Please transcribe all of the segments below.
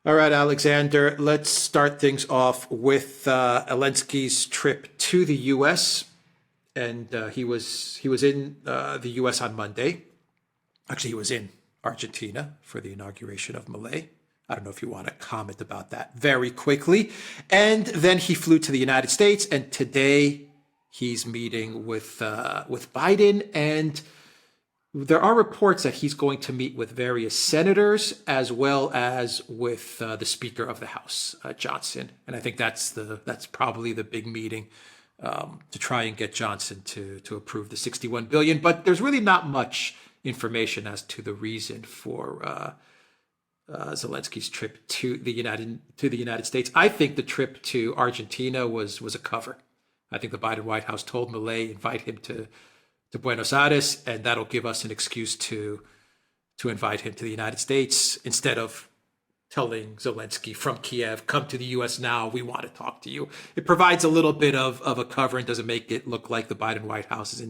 All right, Alexander, let's start things off with Zelensky's trip to the U.S. And he was in the U.S. on Monday. Actually, he was in Argentina for the inauguration of Milei. I don't know if you want to comment about that very quickly. And then he flew to the United States, and today he's meeting with Biden, and there are reports that he's going to meet with various senators as well as with the Speaker of the House, Johnson. And I think that's probably the big meeting to try and get Johnson to approve the 61 billion. But there's really not much information as to the reason for Zelensky's trip to the United States. I think the trip to Argentina was a cover. I think the Biden White House told Milei invite him to Buenos Aires, and that'll give us an excuse to invite him to the United States instead of telling Zelensky from Kiev, come to the U.S. now, we want to talk to you. It provides a little bit of a cover and doesn't make it look like the Biden White House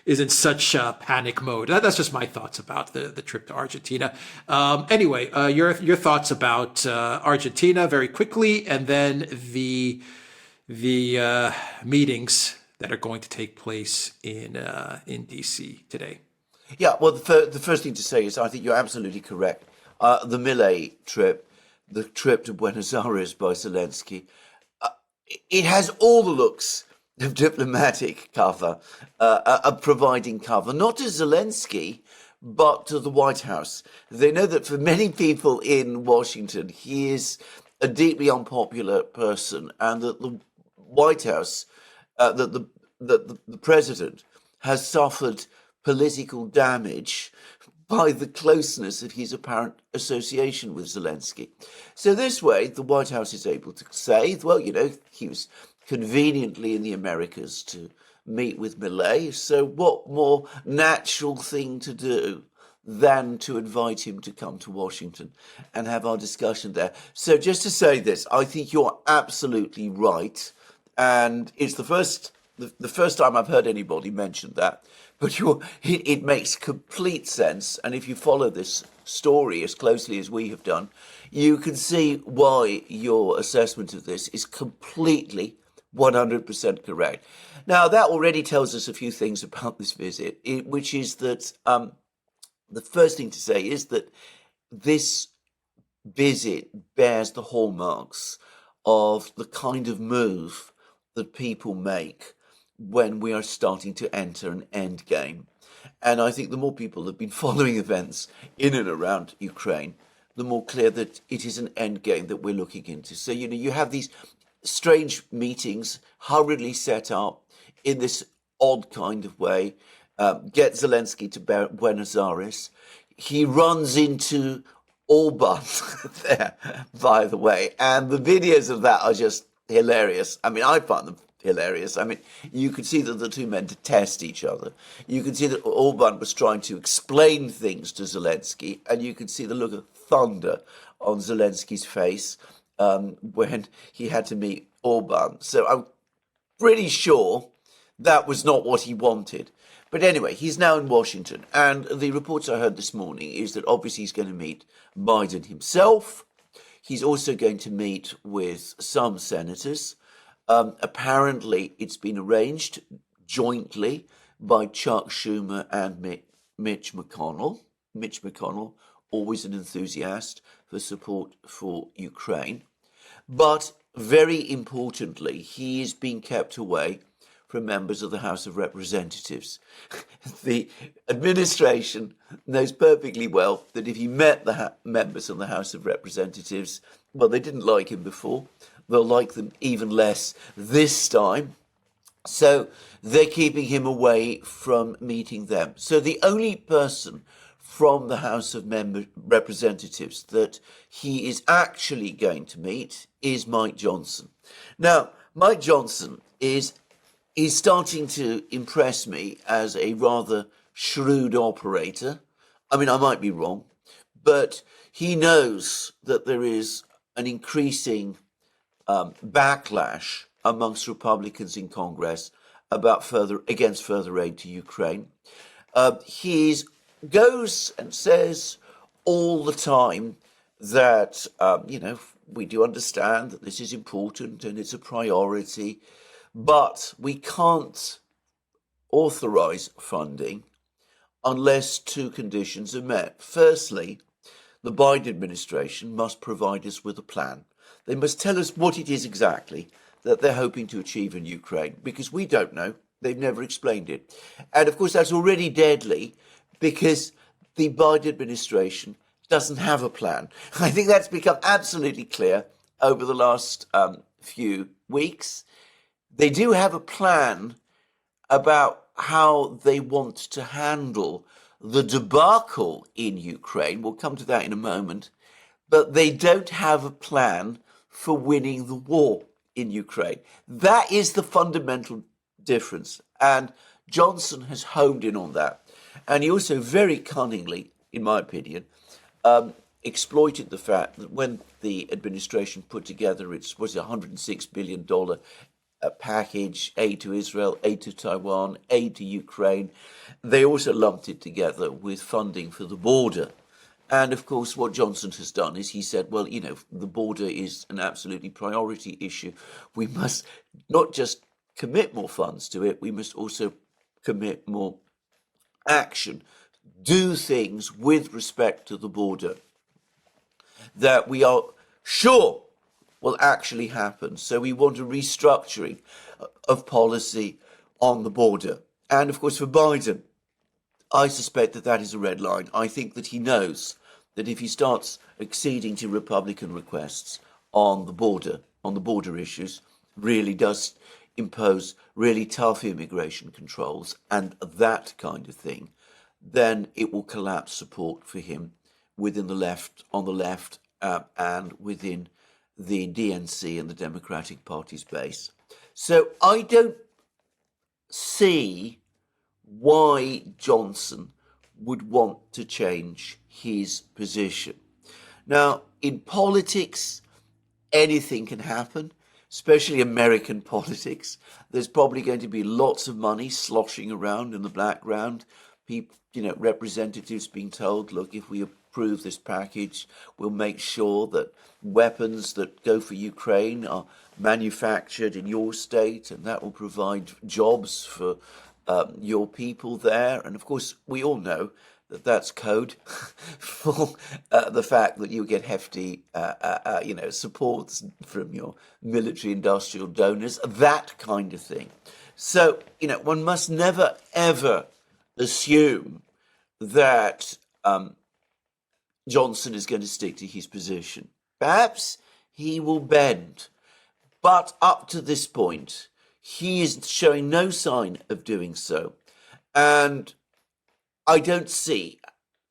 is in such panic mode. That's just my thoughts about the trip to Argentina. Anyway, your thoughts about Argentina very quickly, and then the meetings that are going to take place in D.C. today. Yeah, well, the first thing to say is I think you're absolutely correct. The Milei trip, the trip to Buenos Aires by Zelensky, it has all the looks of diplomatic cover, of providing cover, not to Zelensky, but to the White House. They know that for many people in Washington, he is a deeply unpopular person, and that the White House, that the president has suffered political damage by the closeness of his apparent association with Zelensky. So this way, the White House is able to say, well, he was conveniently in the Americas to meet with Milei, so what more natural thing to do than to invite him to come to Washington and have our discussion there. So just to say this, I think you're absolutely right, and it's the first time I've heard anybody mention that, but it makes complete sense. And if you follow this story as closely as we have done, you can see why your assessment of this is completely 100% correct. Now, that already tells us a few things about this visit, which is that the first thing to say is that this visit bears the hallmarks of the kind of move that people make when we are starting to enter an end game. And I think the more people have been following events in and around Ukraine, the more clear that it is an end game that we're looking into. So, you have these strange meetings hurriedly set up in this odd kind of way, get Zelensky to Buenos Aires. He runs into Orban there, by the way, and the videos of that are just hilarious. I mean, I find them hilarious. I mean, you could see that the two men detest each other. You could see that Orban was trying to explain things to Zelensky, and you could see the look of thunder on Zelensky's face when he had to meet Orban. So I'm pretty sure that was not what he wanted. But anyway, he's now in Washington, and the reports I heard this morning is that obviously he's going to meet Biden himself. He's also going to meet with some senators. Apparently, it's been arranged jointly by Chuck Schumer and Mitch McConnell. Mitch McConnell, always an enthusiast for support for Ukraine. But very importantly, he is being kept away from members of the House of Representatives. The administration knows perfectly well that if he met the members of the House of Representatives, well, they didn't like him before. They'll like them even less this time. So they're keeping him away from meeting them. So the only person from the House of Representatives that he is actually going to meet is Mike Johnson. Now, Mike Johnson is starting to impress me as a rather shrewd operator. I mean, I might be wrong, but he knows that there is an increasing backlash amongst Republicans in Congress against further aid to Ukraine. He goes and says all the time that, we do understand that this is important and it's a priority, but we can't authorize funding unless two conditions are met. Firstly, the Biden administration must provide us with a plan. They must tell us what it is exactly that they're hoping to achieve in Ukraine, because we don't know. They've never explained it. And of course, that's already deadly because the Biden administration doesn't have a plan. I think that's become absolutely clear over the last few weeks. They do have a plan about how they want to handle the debacle in Ukraine. We'll come to that in a moment. But they don't have a plan for winning the war in Ukraine. That is the fundamental difference. And Johnson has honed in on that. And he also very cunningly, in my opinion, exploited the fact that when the administration put together its $106 billion package, aid to Israel, aid to Taiwan, aid to Ukraine, they also lumped it together with funding for the border. And of course, what Johnson has done is he said, well, the border is an absolutely priority issue. We must not just commit more funds to it, we must also commit more action, do things with respect to the border that we are sure will actually happen. So we want a restructuring of policy on the border. And of course, for Biden, I suspect that that is a red line. I think that he knows that if he starts acceding to Republican requests on the border issues, really does impose really tough immigration controls and that kind of thing, then it will collapse support for him within the left, on the left, and within the DNC and the Democratic Party's base. So I don't see why Johnson would want to change his position. Now, in politics, anything can happen, especially American politics. There's probably going to be lots of money sloshing around in the background. People, representatives being told, look, if we approve this package, we'll make sure that weapons that go for Ukraine are manufactured in your state, and that will provide jobs for your people there. And of course, we all know that that's code for the fact that you get hefty, supports from your military industrial donors, that kind of thing. So, one must never, ever assume that Johnson is going to stick to his position. Perhaps he will bend, but up to this point, he is showing no sign of doing so. And I don't see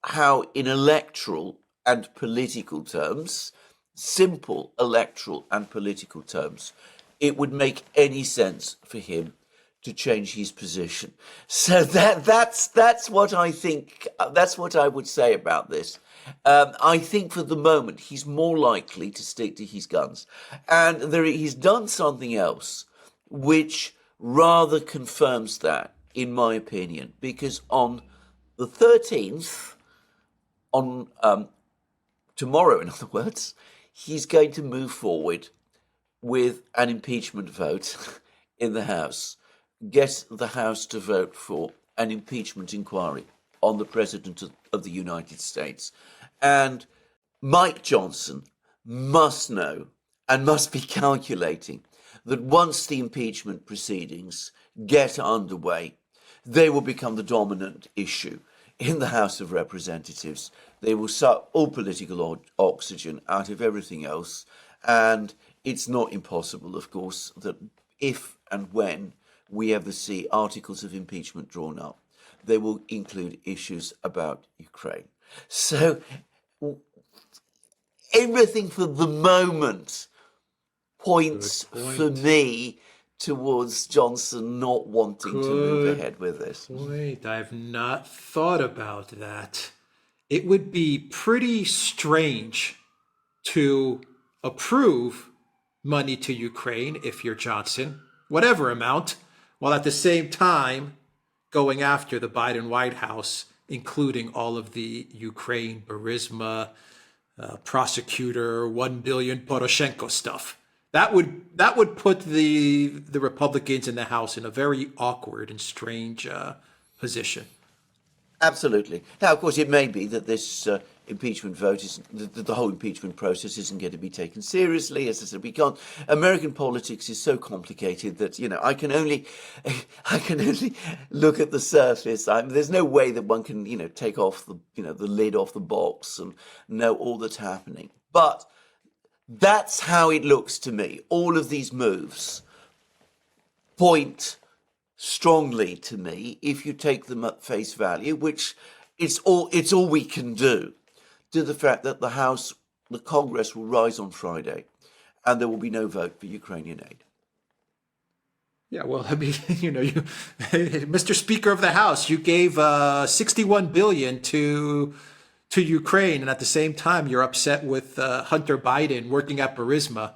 how in electoral and political terms, simple electoral and political terms, it would make any sense for him to change his position. So that's what I think. That's what I would say about this. I think for the moment he's more likely to stick to his guns, and he's done something else which rather confirms that, in my opinion, because on the 13th, on tomorrow, in other words, he's going to move forward with an impeachment vote in the House. Get the House to vote for an impeachment inquiry on the President of the United States. And Mike Johnson must know and must be calculating that once the impeachment proceedings get underway, they will become the dominant issue in the House of Representatives. They will suck all political oxygen out of everything else. And it's not impossible, of course, that if and when we ever see articles of impeachment drawn up, they will include issues about Ukraine. So everything for the moment points for me towards Johnson not wanting to move ahead with this. Wait, I've not thought about that. It would be pretty strange to approve money to Ukraine if you're Johnson, whatever amount, while at the same time going after the Biden White House, including all of the Ukraine Burisma prosecutor, 1 billion Poroshenko stuff. That would put the Republicans in the House in a very awkward and strange position. Absolutely. Now, of course, it may be that this impeachment vote isn't, the whole impeachment process isn't going to be taken seriously. As I said, we can't. American politics is so complicated that I can only, I can only look at the surface. There's no way that one can take off the lid off the box and know all that's happening. But that's how it looks to me. All of these moves point strongly to me, if you take them at face value, which it's all we can do, to the fact that the Congress will rise on Friday and there will be no vote for Ukrainian aid. Yeah, well, I mean, Mr. Speaker of the House, you gave 61 billion to Ukraine, and at the same time, you're upset with Hunter Biden working at Burisma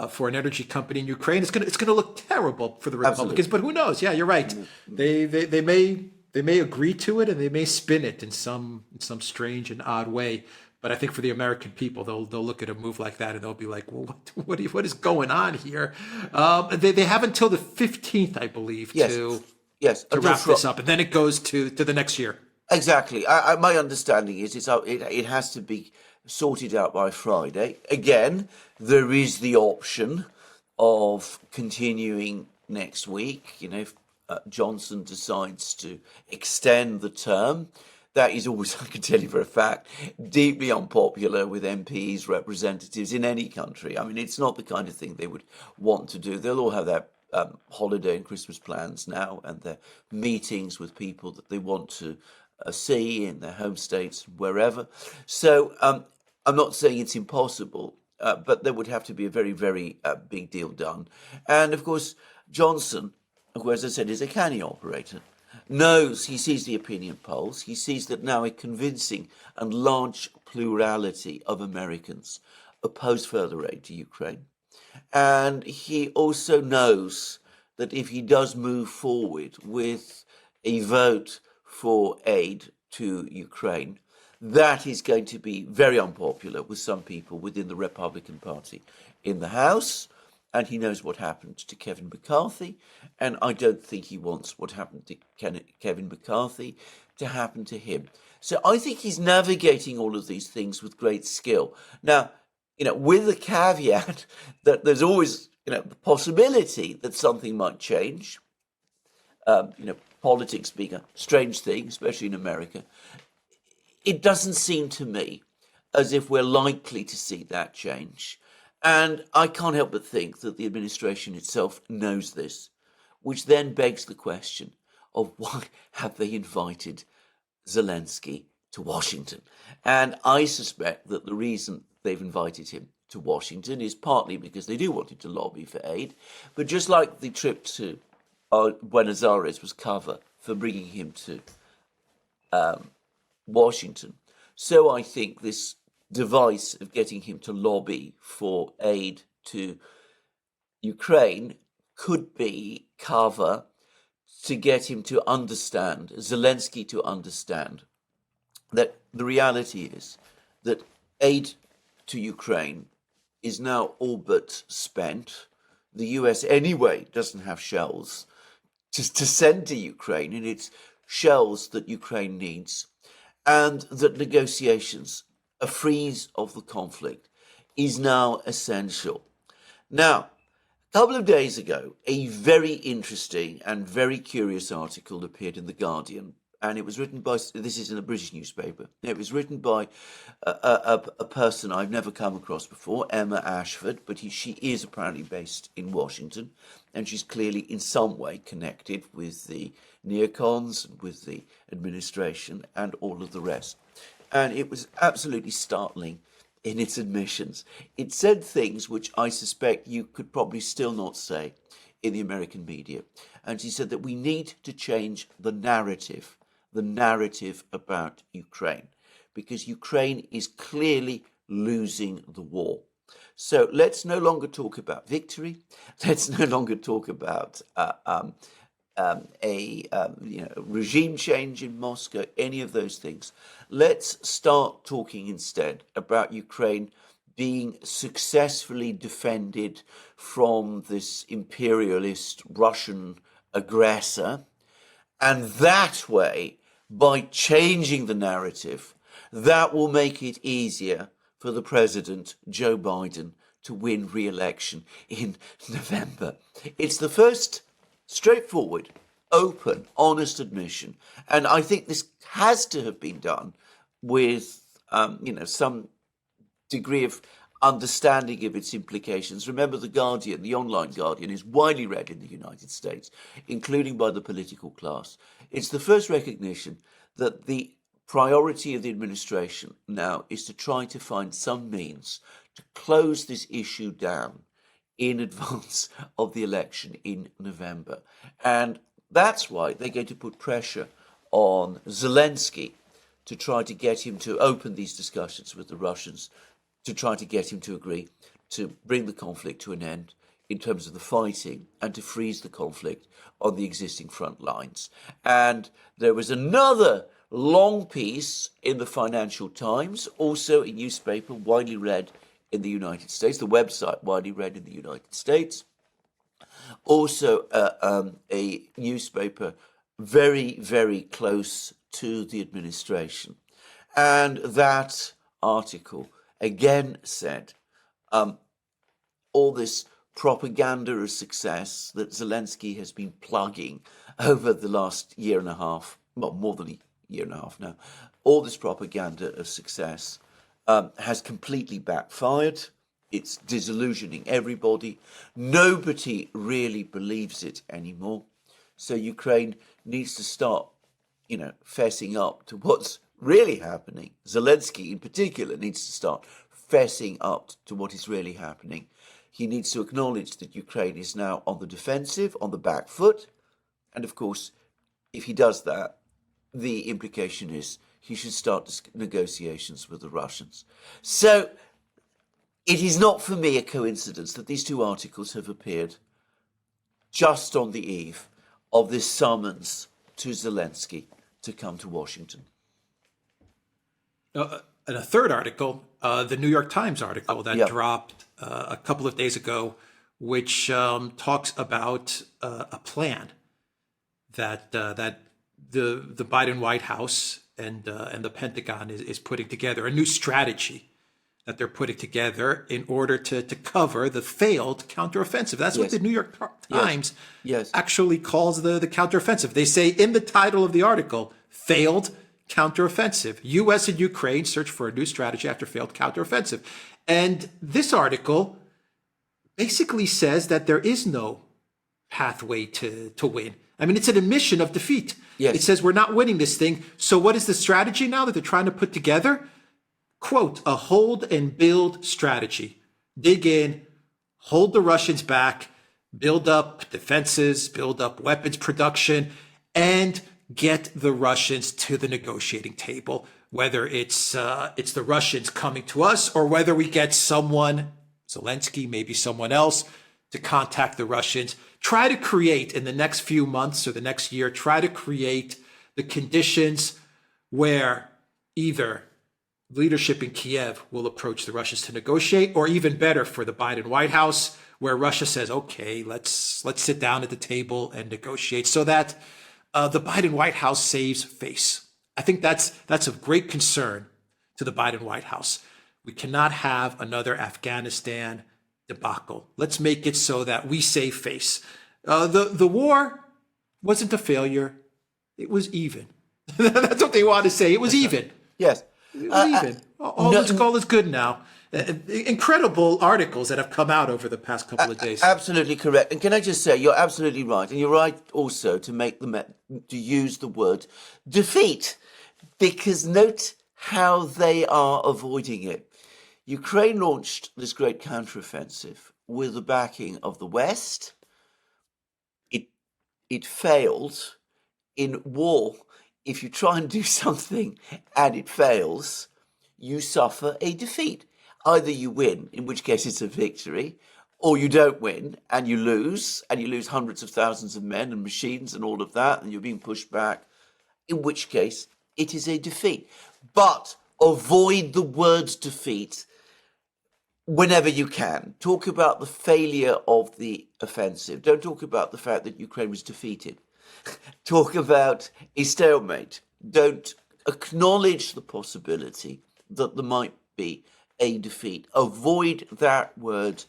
for an energy company in Ukraine. It's gonna look terrible for the Republicans. Absolutely. But who knows? Yeah, you're right. They may agree to it, and they may spin it in some strange and odd way. But I think for the American people, they'll look at a move like that and they'll be like, well, what is going on here? They have until the 15th, I believe, to wrap this up, and then it goes to the next year. Exactly. My understanding is it has to be sorted out by Friday. Again, there is the option of continuing next week. If Johnson decides to extend the term, that is always, I can tell you for a fact, deeply unpopular with MPs, representatives in any country. I mean, it's not the kind of thing they would want to do. They'll all have their holiday and Christmas plans now, and their meetings with people that they want to see in their home states, wherever. So I'm not saying it's impossible, but there would have to be a very, very big deal done. And of course, Johnson, who, as I said, is a canny operator, he sees the opinion polls. He sees that now a convincing and large plurality of Americans oppose further aid to Ukraine. And he also knows that if he does move forward with a vote for aid to Ukraine, that is going to be very unpopular with some people within the Republican Party in the House. And he knows what happened to Kevin McCarthy. And I don't think he wants what happened to Kevin McCarthy to happen to him. So I think he's navigating all of these things with great skill. Now, with the caveat that there's always, the possibility that something might change. Politics being a strange thing, especially in America. It doesn't seem to me as if we're likely to see that change. And I can't help but think that the administration itself knows this, which then begs the question of why have they invited Zelensky to Washington? And I suspect that the reason they've invited him to Washington is partly because they do want him to lobby for aid, but just like the trip to Buenos Aires was cover for bringing him to Washington, so I think this device of getting him to lobby for aid to Ukraine could be cover to get him to understand, Zelensky to understand, that the reality is that aid to Ukraine is now all but spent. The US anyway doesn't have shells to send to Ukraine, and it's shells that Ukraine needs, and that negotiations, a freeze of the conflict, is now essential. Now, a couple of days ago, a very interesting and very curious article appeared in The Guardian, and it was written by, this is in a British newspaper, it was written by a person I've never come across before, Emma Ashford, but she is apparently based in Washington, and she's clearly in some way connected with the neocons, with the administration, and all of the rest. And it was absolutely startling in its admissions. It said things which I suspect you could probably still not say in the American media. And she said that we need to change the narrative about Ukraine, because Ukraine is clearly losing the war. So let's no longer talk about victory. Let's no longer talk about regime change in Moscow, any of those things. Let's start talking instead about Ukraine being successfully defended from this imperialist Russian aggressor. And that way, by changing the narrative, that will make it easier for the president, Joe Biden, to win re-election in November. It's the first straightforward, open, honest admission. And I think this has to have been done with, some degree of understanding of its implications. Remember, The Guardian, the online Guardian, is widely read in the United States, including by the political class. It's the first recognition that the priority of the administration now is to try to find some means to close this issue down in advance of the election in November. And that's why they're going to put pressure on Zelensky to try to get him to open these discussions with the Russians, to try to get him to agree to bring the conflict to an end in terms of the fighting and to freeze the conflict on the existing front lines. And there was another long piece in the Financial Times, also a newspaper widely read in the United States, the website widely read in the United States, also a newspaper very, very close to the administration. And that article again said all this propaganda of success that Zelensky has been plugging over the last year and a half, well, more than a year and a half now, all this propaganda of success has completely backfired. It's disillusioning everybody. Nobody really believes it anymore. So Ukraine needs to start, fessing up to what's really happening. Zelensky in particular needs to start fessing up to what is really happening. He needs to acknowledge that Ukraine is now on the defensive, on the back foot. And of course, if he does that, the implication is he should start negotiations with the Russians. So it is not for me a coincidence that these two articles have appeared just on the eve of this summons to Zelensky to come to Washington. And a third article, the New York Times article that dropped a couple of days ago, which talks about a plan that the Biden White House and the Pentagon is putting together, a new strategy that they're putting together in order to cover the failed counteroffensive. That's what the New York Times actually calls the counteroffensive. They say in the title of the article, failed counteroffensive. U.S. and Ukraine search for a new strategy after failed counteroffensive. And this article basically says that there is no pathway to win. I mean, it's an admission of defeat. It says we're not winning this thing. So what is the strategy now that they're trying to put together? Quote, a hold and build strategy. Dig in, hold the Russians back, build up defenses, build up weapons production, and get the Russians to the negotiating table, whether it's the Russians coming to us or whether we get someone, Zelensky, maybe someone else, to contact the Russians. Try to create in the next few months or the next year, try to create the conditions where either leadership in Kiev will approach the Russians to negotiate, or even better for the Biden White House, where Russia says, okay, let's sit down at the table and negotiate, so that the Biden White House saves face. I think that's of great concern to the Biden White House. We cannot have another Afghanistan debacle. Let's make it so that we save face. The war wasn't a failure. It was even. That's what they want to say. It was even. Yes. It was even. All is good now. Incredible articles that have come out over the past couple of days. Absolutely correct. And can I just say, you're absolutely right. And you're right also to use the word defeat, because note how they are avoiding it. Ukraine launched this great counteroffensive with the backing of the West. It failed. In war, if you try and do something and it fails, you suffer a defeat. Either you win, in which case it's a victory, or you don't win and you lose hundreds of thousands of men and machines and all of that, and you're being pushed back, in which case it is a defeat. But avoid the word defeat whenever you can. Talk about the failure of the offensive. Don't talk about the fact that Ukraine was defeated. Talk about a stalemate. Don't acknowledge the possibility that there might be a defeat. Avoid that word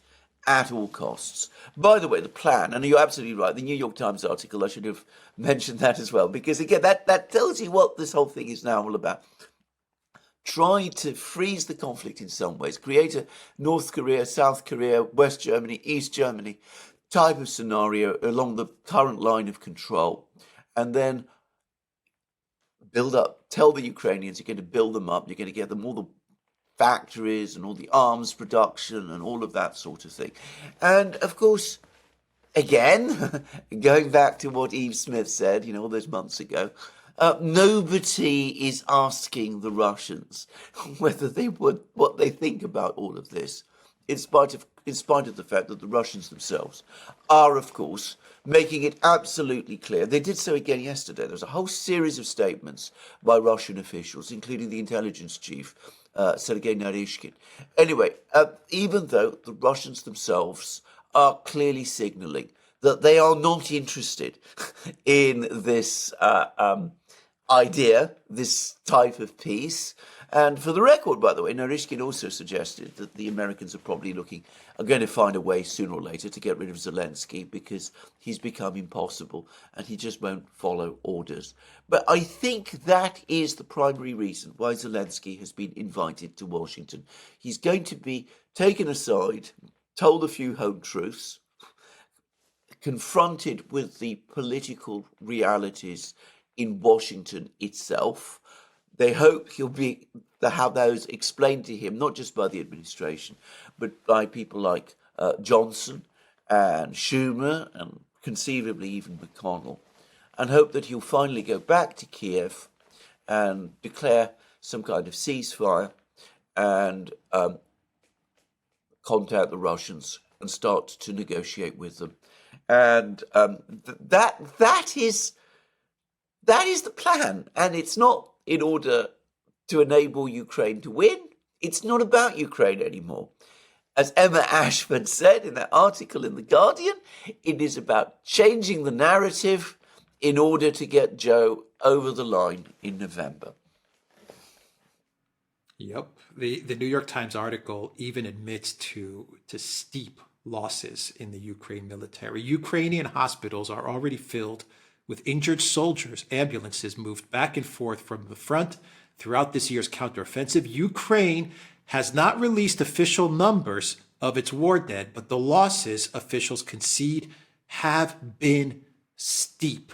at all costs. By the way, the plan, and you're absolutely right, the New York Times article, I should have mentioned that as well, because again, that tells you what this whole thing is now all about. Try to freeze the conflict in some ways, create a North Korea, South Korea, West Germany, East Germany type of scenario along the current line of control, and then build up, tell the Ukrainians you're going to build them up, you're going to get them all the factories and all the arms production and all of that sort of thing. And of course, again, going back to what Eve Smith said, all those months ago, nobody is asking the Russians whether they would, what they think about all of this, in spite of the fact that the Russians themselves are, of course, making it absolutely clear. They did so again yesterday. There was a whole series of statements by Russian officials, including the intelligence chief, Sergei Narishkin. Anyway, even though the Russians themselves are clearly signaling that they are not interested in this idea, this type of peace. And for the record, by the way, Narishkin also suggested that the Americans are going to find a way sooner or later to get rid of Zelensky because he's become impossible and he just won't follow orders. But I think that is the primary reason why Zelensky has been invited to Washington. He's going to be taken aside, told a few home truths, confronted with the political realities in Washington itself. They hope he'll have those explained to him, not just by the administration, but by people like Johnson and Schumer and conceivably even McConnell, and hope that he'll finally go back to Kiev and declare some kind of ceasefire and contact the Russians and start to negotiate with them. And that is the plan, and it's not in order to enable Ukraine to win. It's not about Ukraine anymore. As Emma Ashford said in that article in The Guardian, it is about changing the narrative in order to get Joe over the line in November. Yep. The New York Times article even admits to steep losses in the Ukraine military. Ukrainian hospitals are already filled with injured soldiers. Ambulances moved back and forth from the front throughout this year's counteroffensive. Ukraine has not released official numbers of its war dead, but the losses officials concede have been steep.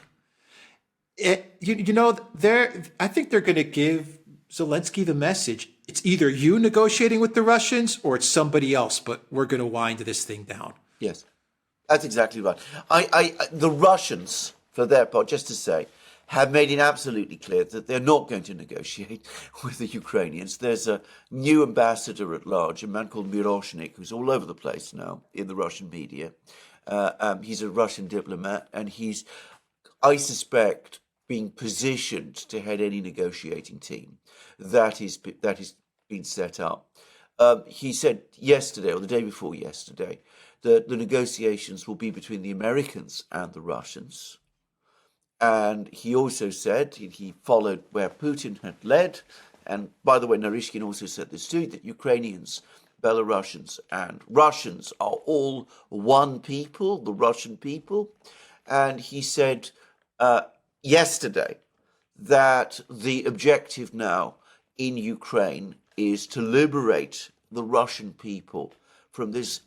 I think they're going to give Zelensky the message. It's either you negotiating with the Russians or it's somebody else, but we're going to wind this thing down. Yes, that's exactly right. The Russians, for their part, just to say, have made it absolutely clear that they're not going to negotiate with the Ukrainians. There's a new ambassador at large, a man called Miroshnik, who's all over the place now in the Russian media. He's a Russian diplomat, and he's, I suspect, being positioned to head any negotiating team that is being set up. He said yesterday, or the day before yesterday, that the negotiations will be between the Americans and the Russians. And he also said, he followed where Putin had led, and by the way, Narishkin also said this too, that Ukrainians, Belarusians and Russians are all one people, the Russian people. And he said yesterday that the objective now in Ukraine is to liberate the Russian people from this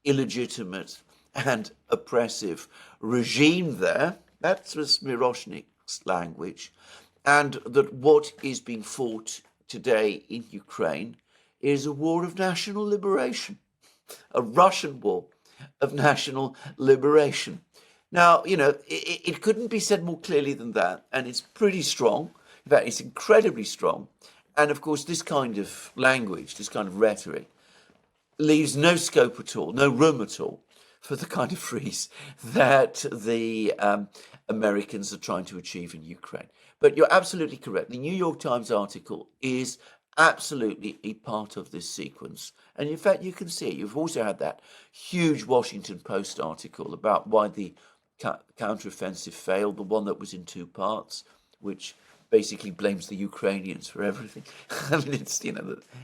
illegitimate and oppressive regime there. That was Miroshnik's language. And that what is being fought today in Ukraine is a war of national liberation, a Russian war of national liberation. Now, it couldn't be said more clearly than that, and it's pretty strong. In fact, it's incredibly strong. And of course, this kind of language, this kind of rhetoric, leaves no scope at all, no room at all for the kind of freeze that the Americans are trying to achieve in Ukraine. But you're absolutely correct. The New York Times article is absolutely a part of this sequence. And in fact, you can see it. You've also had that huge Washington Post article about why the counteroffensive failed, the one that was in two parts, which basically blames the Ukrainians for everything. I mean, it's,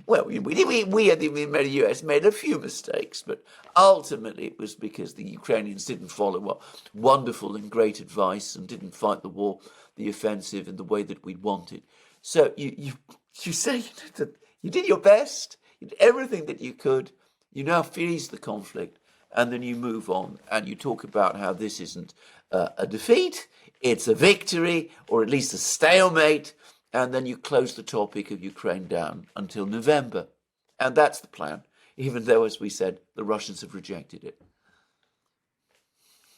well, we at the US made a few mistakes, but ultimately it was because the Ukrainians didn't follow wonderful and great advice and didn't fight the war, the offensive, in the way that we wanted. So you say that you did your best, you did everything that you could, you now freeze the conflict, and then you move on and you talk about how this isn't a defeat, it's a victory, or at least a stalemate, and then you close the topic of Ukraine down until November. And that's the plan, even though, as we said, the Russians have rejected it.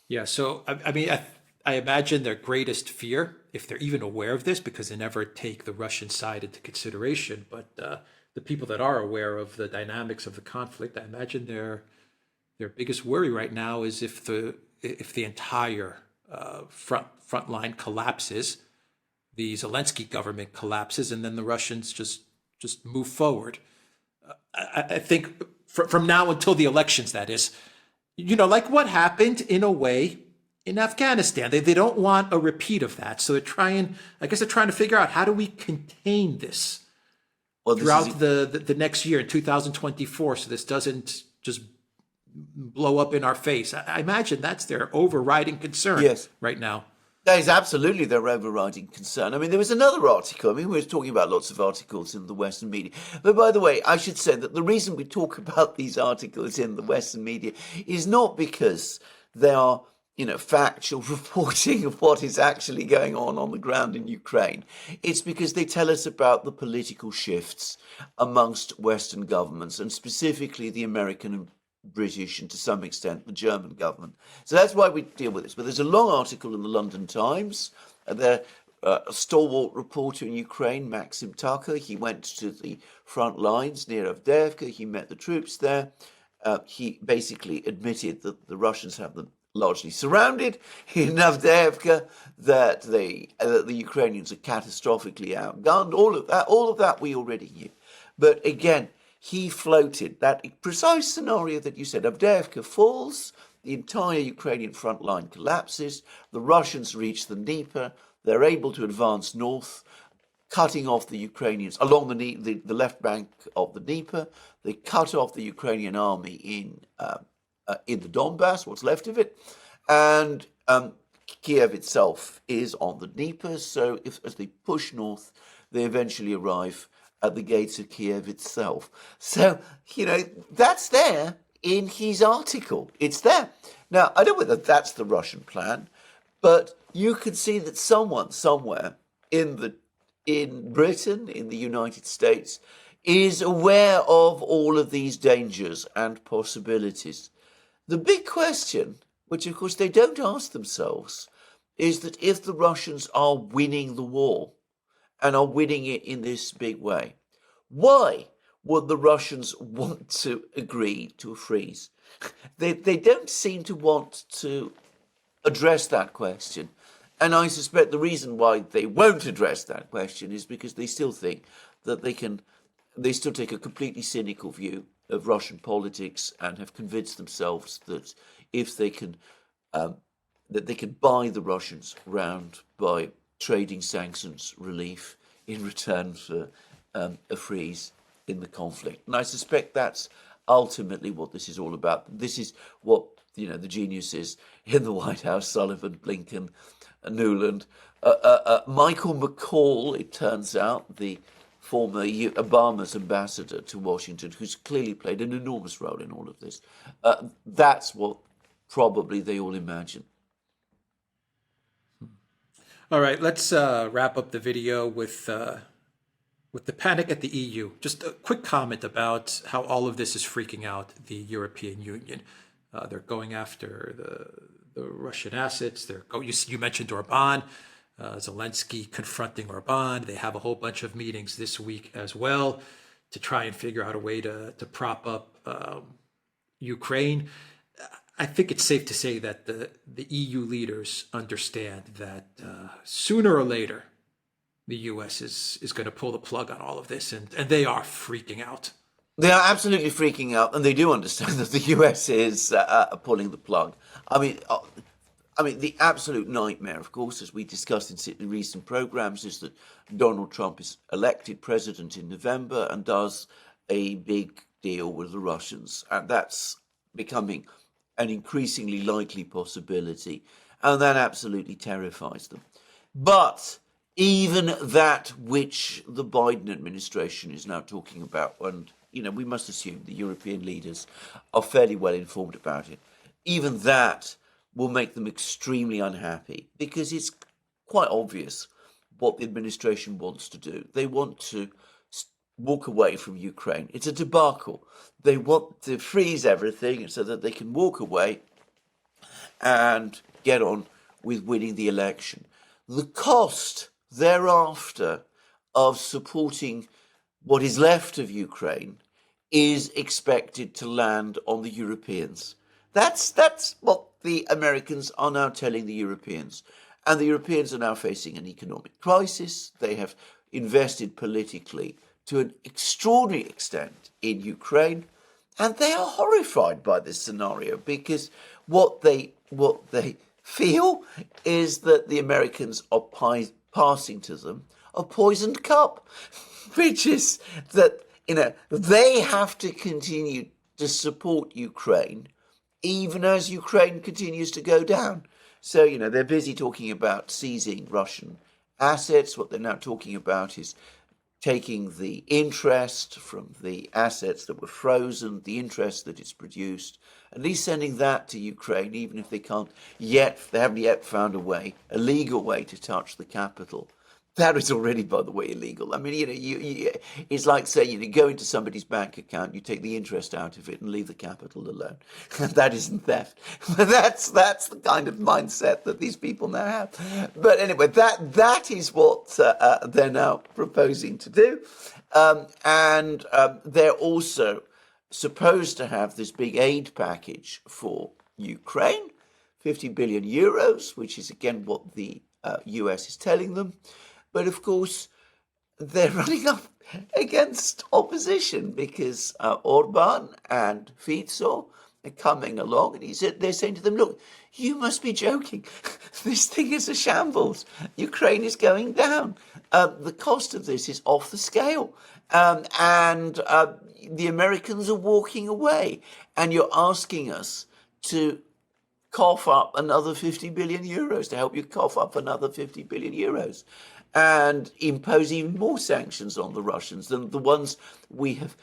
Yeah, so I mean, I imagine their greatest fear, if they're even aware of this, because they never take the Russian side into consideration, but the people that are aware of the dynamics of the conflict, I imagine their biggest worry right now is if the entire front line collapses, the Zelensky government collapses, and then the Russians just move forward. I think from now until the elections, that is, like what happened in a way in Afghanistan. They don't want a repeat of that, so they're trying to figure out, how do we contain this throughout the next year in 2024, so this doesn't just blow up in our face. I imagine that's their overriding concern right now. That is absolutely their overriding concern. I mean, there was another article. I mean, we were talking about lots of articles in the Western media. But by the way, I should say that the reason we talk about these articles in the Western media is not because they are, factual reporting of what is actually going on the ground in Ukraine. It's because they tell us about the political shifts amongst Western governments, and specifically the American and British, and to some extent the German government. So that's why we deal with this. But there's a long article in the London Times. A stalwart reporter in Ukraine, Maxim Tucker, he went to the front lines near Avdiivka. He met the troops there. He basically admitted that the Russians have them largely surrounded in Avdiivka, that the Ukrainians are catastrophically outgunned. All of that we already knew. But again, he floated that precise scenario that you said. Avdiivka falls, the entire Ukrainian front line collapses, the Russians reach the Dnieper, they're able to advance north, cutting off the Ukrainians along the left bank of the Dnieper. They cut off the Ukrainian army in the Donbass, what's left of it, and Kiev itself is on the Dnieper. So as they push north, they eventually arrive at the gates of Kiev itself. So, that's there in his article. It's there. Now, I don't know whether that's the Russian plan, but you can see that someone somewhere in Britain, in the United States, is aware of all of these dangers and possibilities. The big question, which of course they don't ask themselves, is that if the Russians are winning the war, and are winning it in this big way, why would the Russians want to agree to a freeze? They don't seem to want to address that question. And I suspect the reason why they won't address that question is because they still think that they still take a completely cynical view of Russian politics, and have convinced themselves that if they can, that they can buy the Russians round by trading sanctions relief in return for a freeze in the conflict. And I suspect that's ultimately what this is all about. This is what, the geniuses in the White House, Sullivan, Blinken, Nuland, Michael McCall, it turns out, the former Obama's ambassador to Washington, who's clearly played an enormous role in all of this. That's what probably they all imagine. All right, let's wrap up the video with the panic at the EU. Just a quick comment about how all of this is freaking out the European Union. They're going after the Russian assets. You mentioned Orban, Zelensky confronting Orban. They have a whole bunch of meetings this week as well try and figure out a way to prop up Ukraine. I think it's safe to say that the EU leaders understand that sooner or later the US is going to pull the plug on all of this, and they are freaking out. They are absolutely freaking out, and they do understand that the US is pulling the plug. I mean, the absolute nightmare, of course, as we discussed in recent programs, is that Donald Trump is elected president in November and does a big deal with the Russians, and that's becoming an increasingly likely possibility, and that absolutely terrifies them. But even that which the Biden administration is now talking about, and we must assume the European leaders are fairly well informed about it, even that will make them extremely unhappy, because it's quite obvious what the administration wants to do. They want to walk away from Ukraine. It's a debacle. They want to freeze everything so that they can walk away and get on with winning the election. The cost thereafter of supporting what is left of Ukraine is expected to land on the Europeans. That's what the Americans are now telling the Europeans. And the Europeans are now facing an economic crisis. They have invested politically to an extraordinary extent in Ukraine. And they are horrified by this scenario, because what they feel is that the Americans are passing to them a poisoned cup, which is that they have to continue to support Ukraine even as Ukraine continues to go down. So, they're busy talking about seizing Russian assets. What they're now talking about is taking the interest from the assets that were frozen, the interest that is produced, at least sending that to Ukraine, even if they haven't yet found a legal way to touch the capital. That is already, by the way, illegal. I mean, it's like saying, you go into somebody's bank account, you take the interest out of it and leave the capital alone. That isn't theft. That's the kind of mindset that these people now have. But anyway, that is what they're now proposing to do. And they're also supposed to have this big aid package for Ukraine, 50 billion euros, which is, again, what the US is telling them. But of course, they're running up against opposition, because Orban and Fico are coming along, and they're saying to them, look, you must be joking. This thing is a shambles. Ukraine is going down. The cost of this is off the scale. And the Americans are walking away. And you're asking us to cough up another 50 billion euros, to help you cough up another 50 billion euros. And impose even more sanctions on the Russians than the ones we have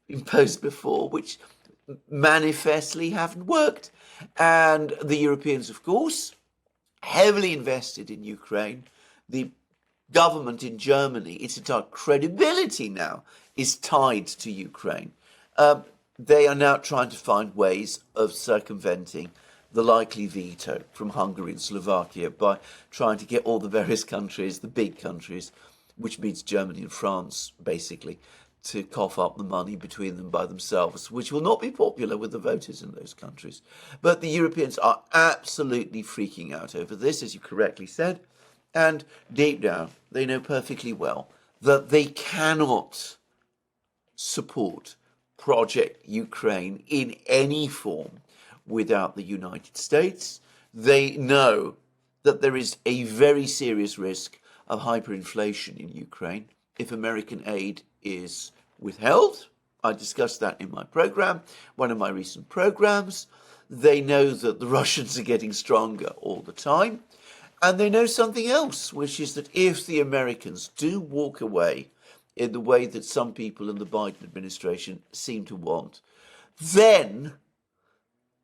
imposed before, which manifestly haven't worked. And the Europeans, of course, heavily invested in Ukraine. The government in Germany, its entire credibility now is tied to Ukraine. They are now trying to find ways of circumventing the likely veto from Hungary and Slovakia by trying to get all the various countries, the big countries, which means Germany and France, basically, to cough up the money between them by themselves, which will not be popular with the voters in those countries. But the Europeans are absolutely freaking out over this, as you correctly said, and deep down, they know perfectly well that they cannot support Project Ukraine in any form without the United States. They know that there is a very serious risk of hyperinflation in Ukraine if American aid is withheld. I discussed that in my program, one of my recent programs. They know that the Russians are getting stronger all the time. And they know something else, which is that if the Americans do walk away in the way that some people in the Biden administration seem to want, then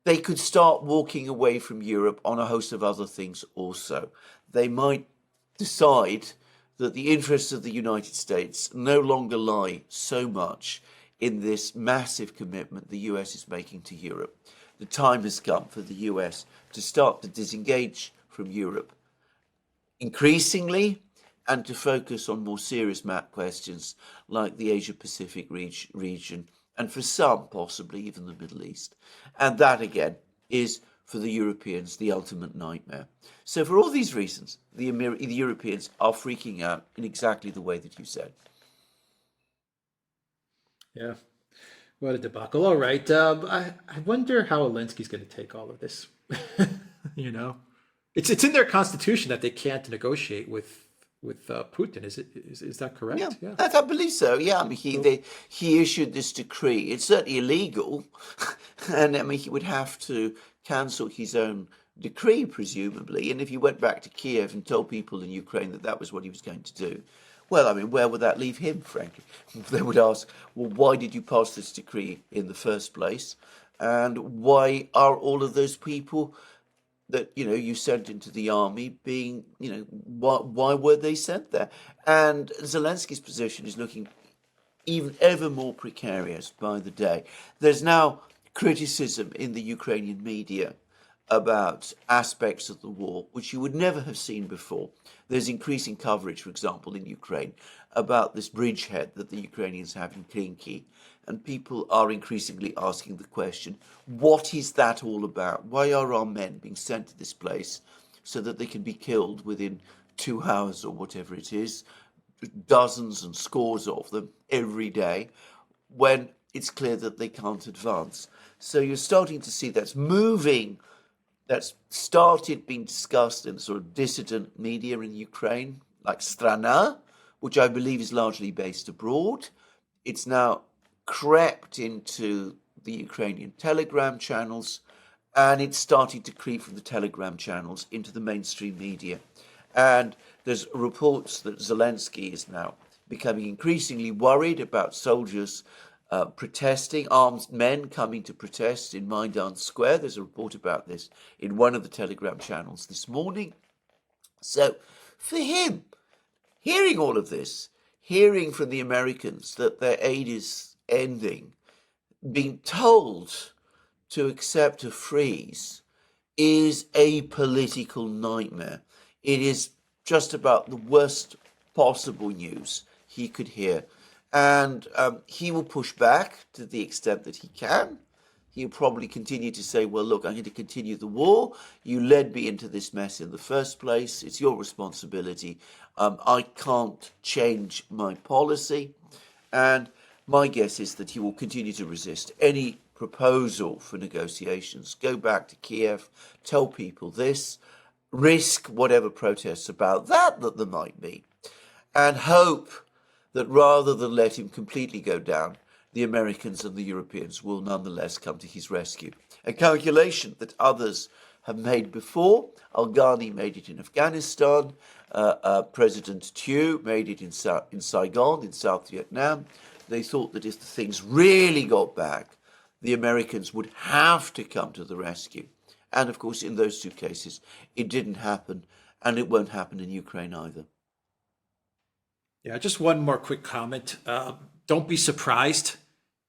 they could start walking away from Europe on a host of other things also. They might decide that the interests of the United States no longer lie so much in this massive commitment the US is making to Europe. The time has come for the US to start to disengage from Europe increasingly and to focus on more serious map questions like the Asia-Pacific region, and for some, possibly even the Middle East. And that, again, is, for the Europeans, the ultimate nightmare. So for all these reasons, the Europeans are freaking out in exactly the way that you said. Yeah. What a debacle. All right. I wonder how Zelensky's going to take all of this. You know, it's in their constitution that they can't negotiate with Putin. Is that correct? Yeah, I believe so. Yeah, I mean, he issued this decree. It's certainly illegal, and I mean, he would have to cancel his own decree, presumably. And if he went back to Kiev and told people in Ukraine that that was what he was going to do, well, I mean, where would that leave him, frankly? They would ask, well, why did you pass this decree in the first place? And why are all of those people that, you know, you sent into the army being, you know, why were they sent there? And Zelensky's position is looking even ever more precarious by the day. There's now criticism in the Ukrainian media about aspects of the war which you would never have seen before. There's increasing coverage, for example, in Ukraine about this bridgehead that the Ukrainians have in Klinky, and people are increasingly asking the question, what is that all about? Why are our men being sent to this place so that they can be killed within 2 hours or whatever it is, dozens and scores of them every day, when it's clear that they can't advance? So you're starting to see that's started being discussed in sort of dissident media in Ukraine, like Strana, which I believe is largely based abroad. It's now crept into the Ukrainian Telegram channels, and it's starting to creep from the Telegram channels into the mainstream media. And there's reports that Zelensky is now becoming increasingly worried about soldiers protesting, armed men coming to protest in Maidan Square. There's a report about this in one of the Telegram channels this morning. So for him, hearing all of this, hearing from the Americans that their aid is ending, being told to accept a freeze, is a political nightmare. It is just about the worst possible news he could hear. And he will push back to the extent that he can. He'll probably continue to say, well, look, I'm going to continue the war. You led me into this mess in the first place. It's your responsibility. I can't change my policy. And my guess is that he will continue to resist any proposal for negotiations. Go back to Kiev, tell people this, risk whatever protests about that there might be, and hope that rather than let him completely go down, the Americans and the Europeans will nonetheless come to his rescue. A calculation that others have made before. Al-Ghani made it in Afghanistan. President Thieu made it in Saigon, in South Vietnam. They thought that if the things really got back, the Americans would have to come to the rescue. And of course, in those two cases, it didn't happen, and it won't happen in Ukraine either. Yeah, just one more quick comment. Don't be surprised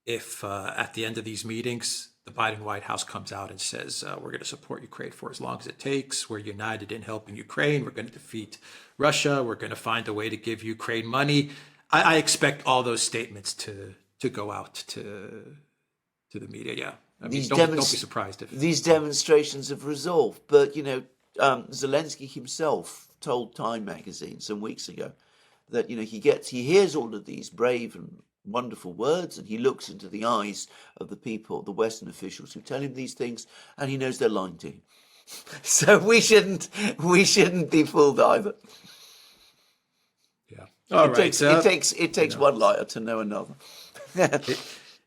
if at the end of these meetings, the Biden White House comes out and says, we're going to support Ukraine for as long as it takes. We're united in helping Ukraine. We're going to defeat Russia. We're going to find a way to give Ukraine money. I expect all those statements to go out to the media. Yeah. I mean, don't be surprised if these demonstrations have resolved. But, you know, Zelensky himself told Time magazine some weeks ago that, you know, he hears all of these brave and wonderful words, and he looks into the eyes of the people, the Western officials who tell him these things, and he knows they're lying to him. So we shouldn't be fooled either. Yeah. All right. It takes one liar to know another.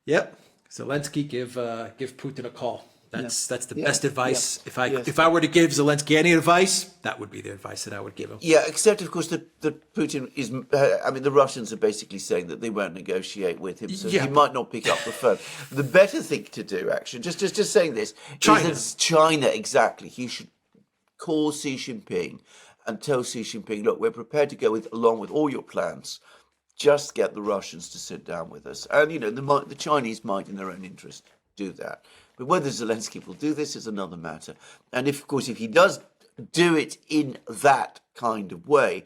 Yep. Zelensky, give Putin a call. That's the best advice. Yeah. If I were to give Zelensky any advice, that would be the advice that I would give him. Yeah, except of course that Putin is. I mean, the Russians are basically saying that they won't negotiate with him, so he might not pick up the phone. The better thing to do, actually, just saying this, is China exactly. He should call Xi Jinping and tell Xi Jinping, look, we're prepared to go along with all your plans. Just get the Russians to sit down with us, and you know the Chinese might, in their own interest, do that. But whether Zelensky will do this is another matter. And if he does do it in that kind of way,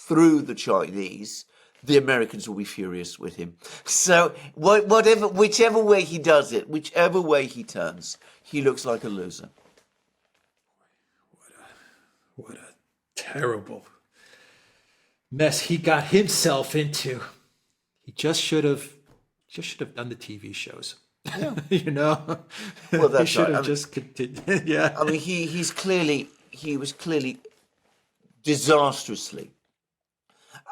through the Chinese, the Americans will be furious with him. So whichever way he does it, whichever way he turns, he looks like a loser. What a terrible mess he got himself into. He just should have done the TV shows. Yeah. You know, Well, that's he should right. have just continued. Yeah, I mean, he was clearly disastrously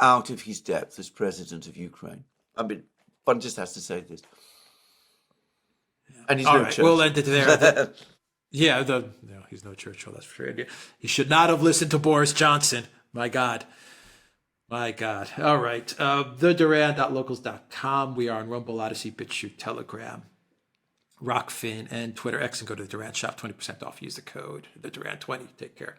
out of his depth as president of Ukraine. I mean, one just has to say this. And he's all no right, Churchill. we'll end it there. Yeah, no, he's no Churchill, that's for sure. He should not have listened to Boris Johnson. My God. My God. All right. TheDuran.locals.com. We are on Rumble, ODYSEE, BitChute, Telegram, Rockfin, and Twitter X. And go to the Duran shop, 20% off. Use the code, TheDuran20. Take care.